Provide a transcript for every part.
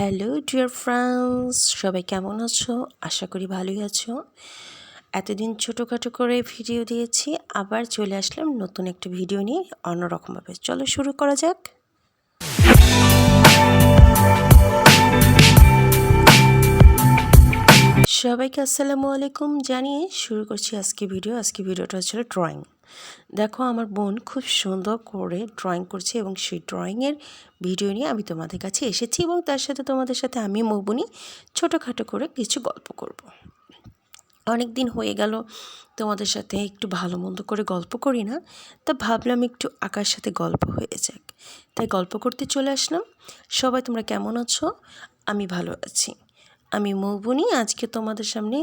Hello dear friends, সবাই কেমন আছো? আশা করি ভালোই আছো। এতদিন ছোটোখাটো করে ভিডিও দিয়েছি, আবার চলে আসলাম নতুন একটা ভিডিও নিয়ে অন্যরকমভাবে। চলো শুরু করা যাক। সবাইকে আসসালামু আলাইকুম জানিয়ে শুরু করছি আজকে ভিডিওটা হচ্ছে ড্রয়িং। দেখো, আমার বোন খুব সুন্দর করে ড্রয়িং করছে এবং সেই ড্রয়িংয়ের ভিডিও নিয়ে আমি তোমাদের কাছে এসেছি এবং তার সাথে তোমাদের সাথে আমি মৌবনি ছোটোখাটো করে কিছু গল্প করব। অনেক দিন হয়ে গেল তোমাদের সাথে একটু ভালো মন্দ করে গল্প করি না, তা ভাবলাম একটু আঁকার সাথে গল্প হয়ে যাক, তাই গল্প করতে চলে আসলাম। সবাই তোমরা কেমন আছো? আমি ভালো আছি। আমি মৌবনি আজকে তোমাদের সামনে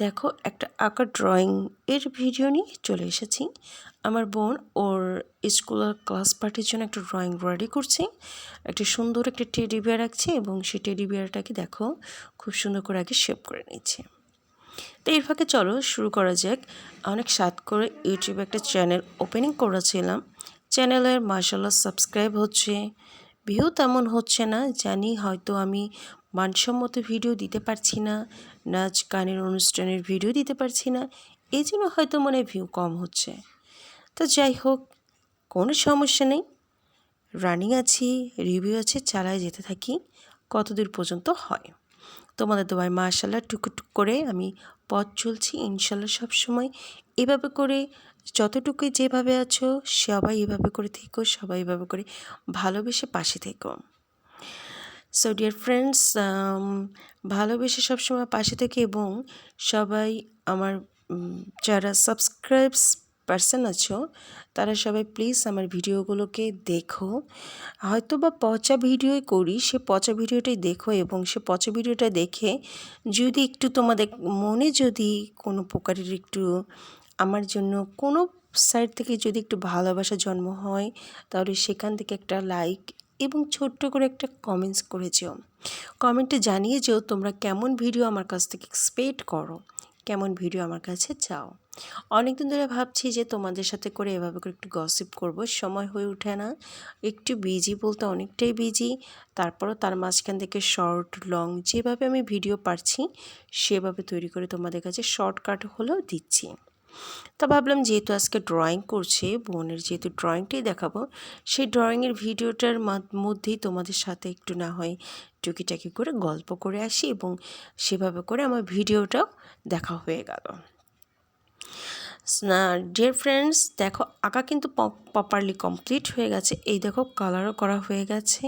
দেখো একটা আঁকা ড্রয়িং এর ভিডিও নিয়ে চলে এসেছি। আমার বোন ওর স্কুলের ক্লাস পার্টির জন্য একটা ড্রয়িং রেডি করছে। একটা সুন্দর একটা টেডি বিয়ার রাখছে এবং সেই টেডি বিয়ারটাকে দেখো খুব সুন্দর করে আগে শেপ করে নিচ্ছে। তো এর ফাঁকে চলো শুরু করা যাক। অনেক স্বাদ করে ইউটিউবে একটা চ্যানেল ওপেনিং করেছিলাম। চ্যানেলের মাশাআল্লাহ সাবস্ক্রাইব হচ্ছে, ভিউ তেমন হচ্ছে না। জানি হয়তো আমি মানসম্মত ভিডিও দিতে পারছি না, নাচ গানের অনুষ্ঠানের ভিডিও দিতে পারছি না, এই জন্য হয়তো মনে ভিউ কম হচ্ছে। তো যাই হোক, কোনো সমস্যা নেই। রানিং আছি, রিভিউ আছে, চালায় যেতে থাকি কতদূর পর্যন্ত হয়। তোমাদের দোয়ায় মাশাআল্লাহ টুকুটুক করে আমি পথ চলছি ইনশাল্লাহ। সবসময় এভাবে করে যতটুকুই যেভাবে আছো সবাই এভাবে করে থেকো, সবাই এভাবে করে ভালোবেসে পাশে থেকো। সো ডিয়ার ফ্রেন্ডস, ভালোবেসে সবসময় পাশে থেকে এবং সবাই আমার যারা সাবস্ক্রাইবস পার্সন আছো তারা সবাই প্লিজ আমার ভিডিওগুলোকে দেখো। হয়তো বা পচা ভিডিওই করি, সে পচা ভিডিওটাই দেখো এবং সে পচা ভিডিওটা দেখে যদি একটু তোমাদের মনে যদি কোনো প্রকারের একটু আমার জন্য কোনো সাইড থেকে যদি একটু ভালোবাসা জন্ম হয়, তাহলে সেখান থেকে একটা লাইক এবং ছোট্ট করে একটা কমেন্টস করে যেও। কমেন্টে জানিয়ে যেও তোমরা কেমন ভিডিও আমার কাছ থেকে এক্সপেক্ট করো, কেমন ভিডিও আমার কাছে চাও। অনেক দিন ধরে ভাবছি যে তোমাদের সাথে করে এভাবে করে একটু গসিপ করব, সময় হয়ে ওঠে না। একটু বিজি বলতে অনেকটাই বিজি, তারপরও তার মাঝখান থেকে শর্ট লং যেভাবে আমি ভিডিও পারছি সেভাবে তৈরি করে তোমাদের কাছে শর্টকাট হলেও দিচ্ছি। তা ভাবলাম যেহেতু আজকে ড্রয়িং করছে বোনের, যেহেতু ড্রয়িংটাই দেখাবো, সেই ড্রয়িংয়ের ভিডিওটার মধ্যেই তোমাদের সাথে একটু না হয় টুকিটাকি করে গল্প করে আসি এবং সেভাবে করে আমার ভিডিওটাও দেখা হয়ে গেল। ডিয়ার ফ্রেন্ডস, দেখো আঁকা কিন্তু প্রপারলি কমপ্লিট হয়ে গেছে। এই দেখো কালারও করা হয়ে গেছে।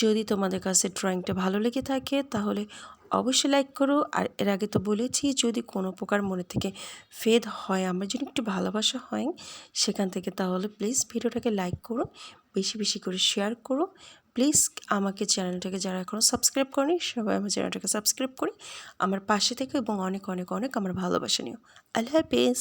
যদি তোমাদের কাছে ড্রয়িংটা ভালো লেগে থাকে তাহলে অবশ্যই লাইক করো। আর এর আগে তো বলেছি, যদি কোনো প্রকার মনে থেকে ফেদ হয়, আমার যদি একটু ভালোবাসা হয় সেখান থেকে, তাহলে প্লিজ ভিডিওটাকে লাইক করো, বেশি বেশি করে শেয়ার করো। প্লিজ আমাকে চ্যানেলটাকে যারা এখনও সাবস্ক্রাইব করেনি সবাই আমার চ্যানেলটাকে সাবস্ক্রাইব করে আমার পাশে থেকে এবং অনেক অনেক অনেক আমার ভালোবাসা নিও। আল্লাহ হাফেজ।